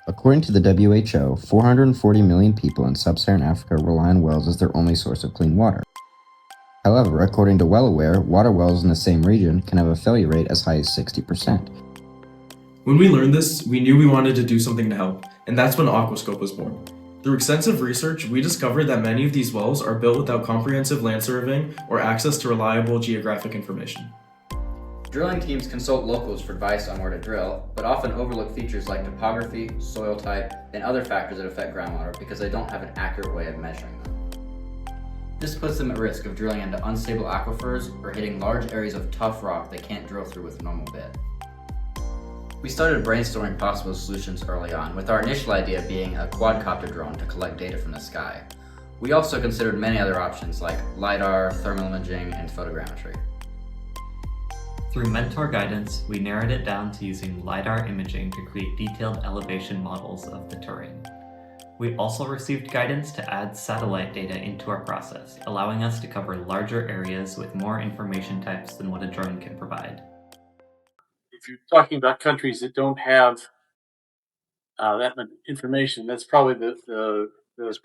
According to the WHO, 440 million people in sub-Saharan Africa rely on wells as their only source of clean water. However, according to WellAware, water wells in the same region can have a failure rate as high as 60%. When we learned this, we knew we wanted to do something to help, and that's when AquaScope was born. Through extensive research, we discovered that many of these wells are built without comprehensive land surveying or access to reliable geographic information. Drilling teams consult locals for advice on where to drill, but often overlook features like topography, soil type, and other factors that affect groundwater because they don't have an accurate way of measuring them. This puts them at risk of drilling into unstable aquifers or hitting large areas of tough rock they can't drill through with a normal bit. We started brainstorming possible solutions early on, with our initial idea being a quadcopter drone to collect data from the sky. We also considered many other options like LiDAR, thermal imaging, and photogrammetry. Through mentor guidance, we narrowed it down to using LiDAR imaging to create detailed elevation models of the terrain. We also received guidance to add satellite data into our process, allowing us to cover larger areas with more information types than what a drone can provide. If you're talking about countries that don't have that much information, that's probably the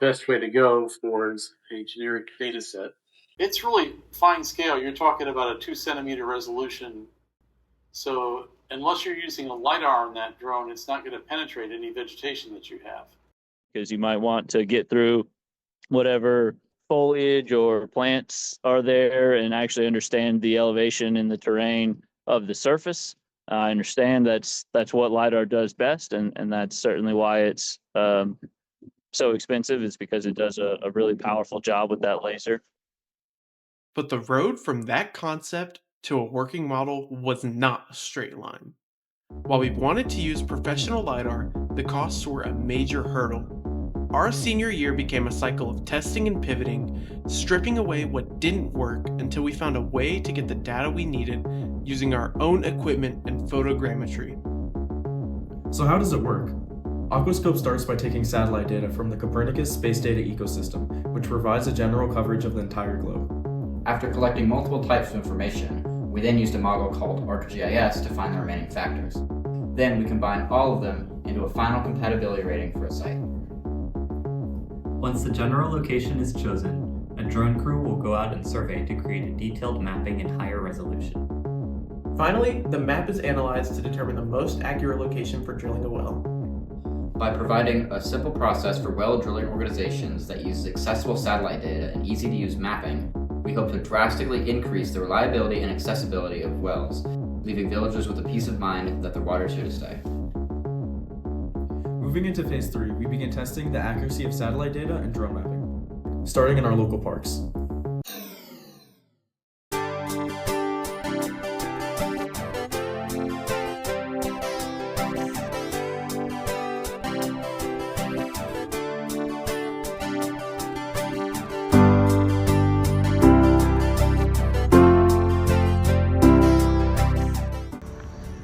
best way to go for a generic data set. It's really fine scale. You're talking about a 2 centimeter resolution. So unless you're using a LiDAR on that drone, it's not going to penetrate any vegetation that you have. Because you might want to get through whatever foliage or plants are there and actually understand the elevation and the terrain of the surface. I understand that's what LiDAR does best, and that's certainly why it's so expensive. It's because it does a really powerful job with that laser. But the road from that concept to a working model was not a straight line. While we wanted to use professional LiDAR, the costs were a major hurdle. Our senior year became a cycle of testing and pivoting, stripping away what didn't work until we found a way to get the data we needed using our own equipment and photogrammetry. So how does it work? AquaScope starts by taking satellite data from the Copernicus space data ecosystem, which provides a general coverage of the entire globe. After collecting multiple types of information, we then used a model called ArcGIS to find the remaining factors. Then we combine all of them into a final compatibility rating for a site. Once the general location is chosen, a drone crew will go out and survey to create a detailed mapping in higher resolution. Finally, the map is analyzed to determine the most accurate location for drilling a well. By providing a simple process for well drilling organizations that uses accessible satellite data and easy-to-use mapping, we hope to drastically increase the reliability and accessibility of wells, leaving villagers with the peace of mind that their water is here to stay. Moving into phase 3, we begin testing the accuracy of satellite data and drone mapping, starting in our local parks.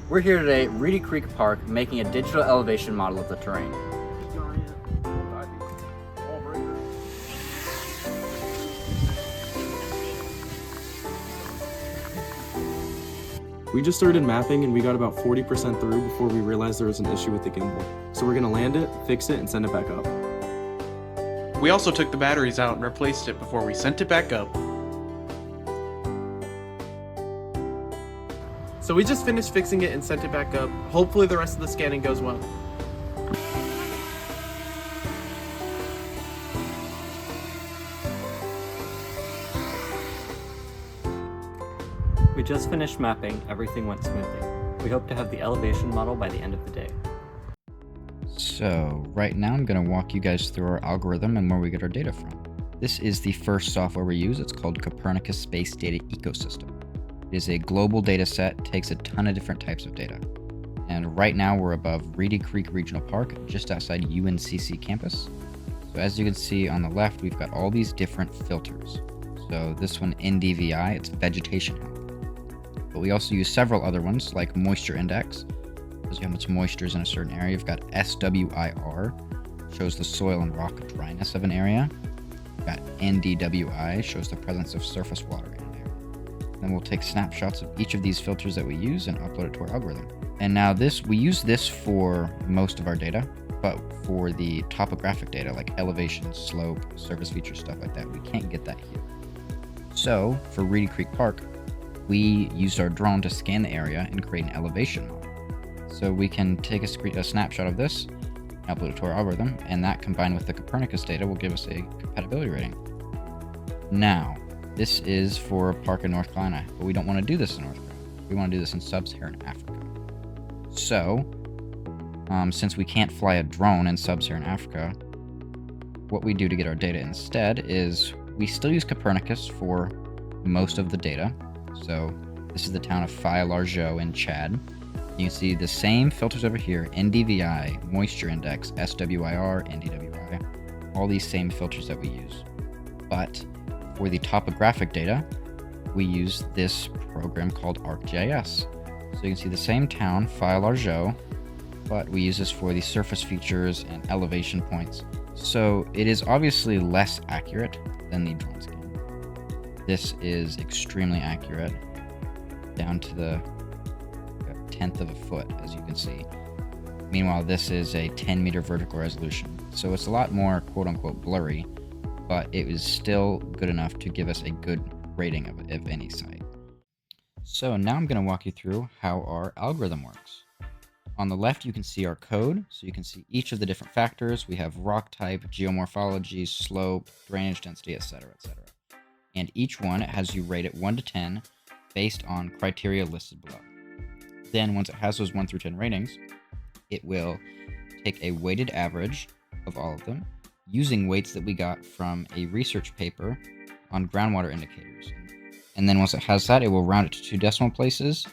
We're here today at Reedy Creek Park making a digital elevation model of the terrain. We just started mapping and we got about 40% through before we realized there was an issue with the gimbal. So we're gonna land it, fix it, and send it back up. We also took the batteries out and replaced it before we sent it back up. So we just finished fixing it and sent it back up. Hopefully the rest of the scanning goes well. We just finished mapping, everything went smoothly. We hope to have the elevation model by the end of the day. So right now I'm going to walk you guys through our algorithm and where we get our data from. This is the first software we use. It's called Copernicus Space Data Ecosystem. It is a global data set, takes a ton of different types of data. And right now we're above Reedy Creek Regional Park, just outside UNCC campus. So as you can see on the left, we've got all these different filters. So this one, NDVI, it's vegetation health. But we also use several other ones like moisture index, tells you how much moisture is in a certain area. We've got SWIR, shows the soil and rock dryness of an area. We've got NDWI, shows the presence of surface water in an area. Then we'll take snapshots of each of these filters that we use and upload it to our algorithm. And now we use this for most of our data. But for the topographic data like elevation, slope, surface features, stuff like that, we can't get that here. So for Reedy Creek Park, we used our drone to scan the area and create an elevation model. So we can take a snapshot of this, upload it to our algorithm, and that combined with the Copernicus data will give us a compatibility rating. Now, this is for a park in North Carolina, but we don't want to do this in North Carolina. We want to do this in sub-Saharan Africa. So, since we can't fly a drone in sub-Saharan Africa, what we do to get our data instead is we still use Copernicus for most of the data. So this is the town of Faya-Largeau in Chad. You can see the same filters over here: NDVI, moisture index, SWIR, NDWI, all these same filters that we use. But for the topographic data, we use this program called ArcGIS. So you can see the same town, Faya-Largeau, but we use this for the surface features and elevation points. So it is obviously less accurate than the drone scan. This is extremely accurate, down to the 1/10 of a foot, as you can see. Meanwhile, this is a 10-meter vertical resolution, so it's a lot more quote-unquote blurry, but it is still good enough to give us a good rating of any site. So now I'm going to walk you through how our algorithm works. On the left, you can see our code, so you can see each of the different factors. We have rock type, geomorphology, slope, drainage density, etc., etc. And each one, it has you rate it 1 to 10 based on criteria listed below. Then once it has those 1 through 10 ratings, it will take a weighted average of all of them using weights that we got from a research paper on groundwater indicators. And then once it has that, it will round it to 2 decimal places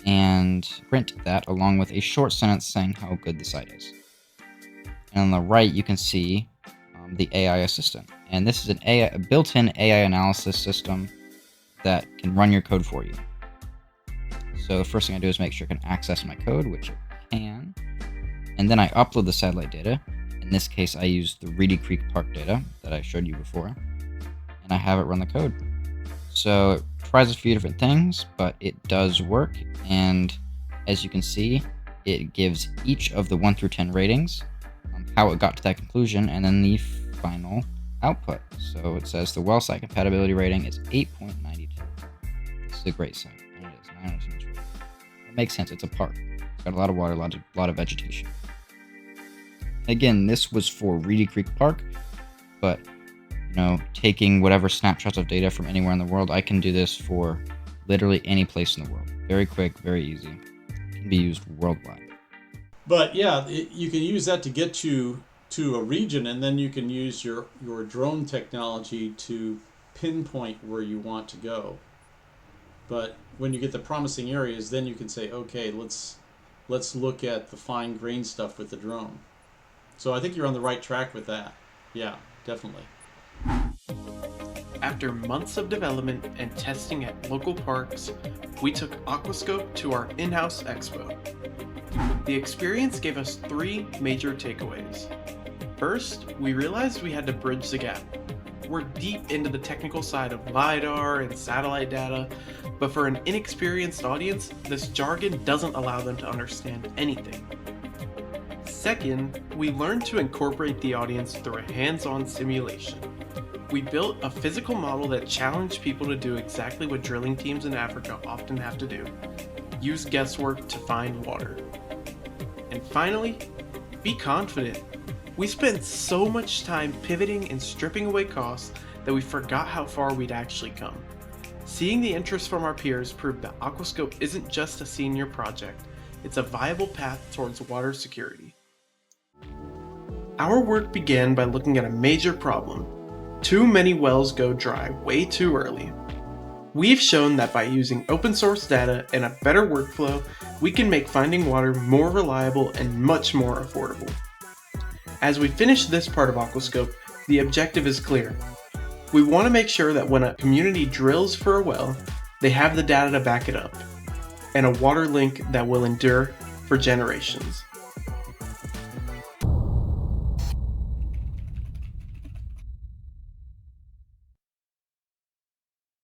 and print that along with a short sentence saying how good the site is. And on the right, you can see the AI assistant. And this is a built-in AI analysis system that can run your code for you. So the first thing I do is make sure I can access my code, which it can. And then I upload the satellite data. In this case, I use the Reedy Creek Park data that I showed you before. And I have it run the code. So it tries a few different things, but it does work. And as you can see, it gives each of the 1 through 10 ratings, how it got to that conclusion, and then the final output. So it says the well site compatibility rating is 8.92. This is a great site, and it is 9 out of 10 rating. It makes sense. It's a park. It's got a lot of water, a lot of vegetation. Again, this was for Reedy Creek Park, but taking whatever snapshots of data from anywhere in the world, I can do this for literally any place in the world. Very quick, very easy. It can be used worldwide. But yeah, you can use that to get you to a region, and then you can use your drone technology to pinpoint where you want to go. But when you get the promising areas, then you can say, okay, let's look at the fine grain stuff with the drone. So I think you're on the right track with that. Yeah, definitely. After months of development and testing at local parks, we took AquaScope to our in-house expo. The experience gave us 3 major takeaways. First, we realized we had to bridge the gap. We're deep into the technical side of LiDAR and satellite data, but for an inexperienced audience, this jargon doesn't allow them to understand anything. Second, we learned to incorporate the audience through a hands-on simulation. We built a physical model that challenged people to do exactly what drilling teams in Africa often have to do: use guesswork to find water. And finally, be confident. We spent so much time pivoting and stripping away costs that we forgot how far we'd actually come. Seeing the interest from our peers proved that AquaScope isn't just a senior project, it's a viable path towards water security. Our work began by looking at a major problem. Too many wells go dry way too early. We've shown that by using open source data and a better workflow, we can make finding water more reliable and much more affordable. As we finish this part of AquaScope, the objective is clear. We want to make sure that when a community drills for a well, they have the data to back it up, and a water link that will endure for generations.